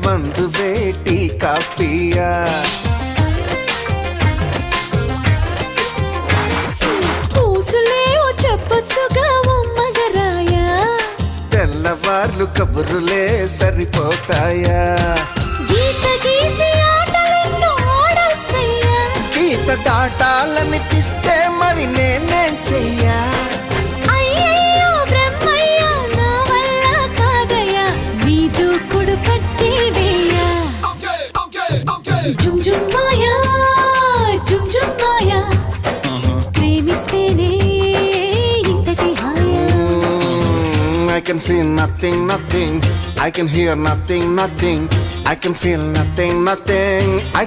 మందు వేటి కాఫీయా పూసులేవో చెప్పొచ్చుగా మగరాయా తెల్లవార్లు కబురులే సరిపోతాయా గీత గీసి ఆటలెన్నో ఆడొచ్చయ్యా గీత దాటాలనిపిస్తే మరి నేనేం చెయ్యా అయ్యయ్యో బ్రహ్మయ్యా నా వల్ల కాదయ్యా నీ దూకుడు పట్టి వేయా జుమ్ జుమ్ మాయా జుమ్ జుమ్ మాయా ప్రేమిస్తేనే ఇంతటి హాయా I can see nothing, nothing. I can hear nothing, nothing. I can feel nothing, nothing. I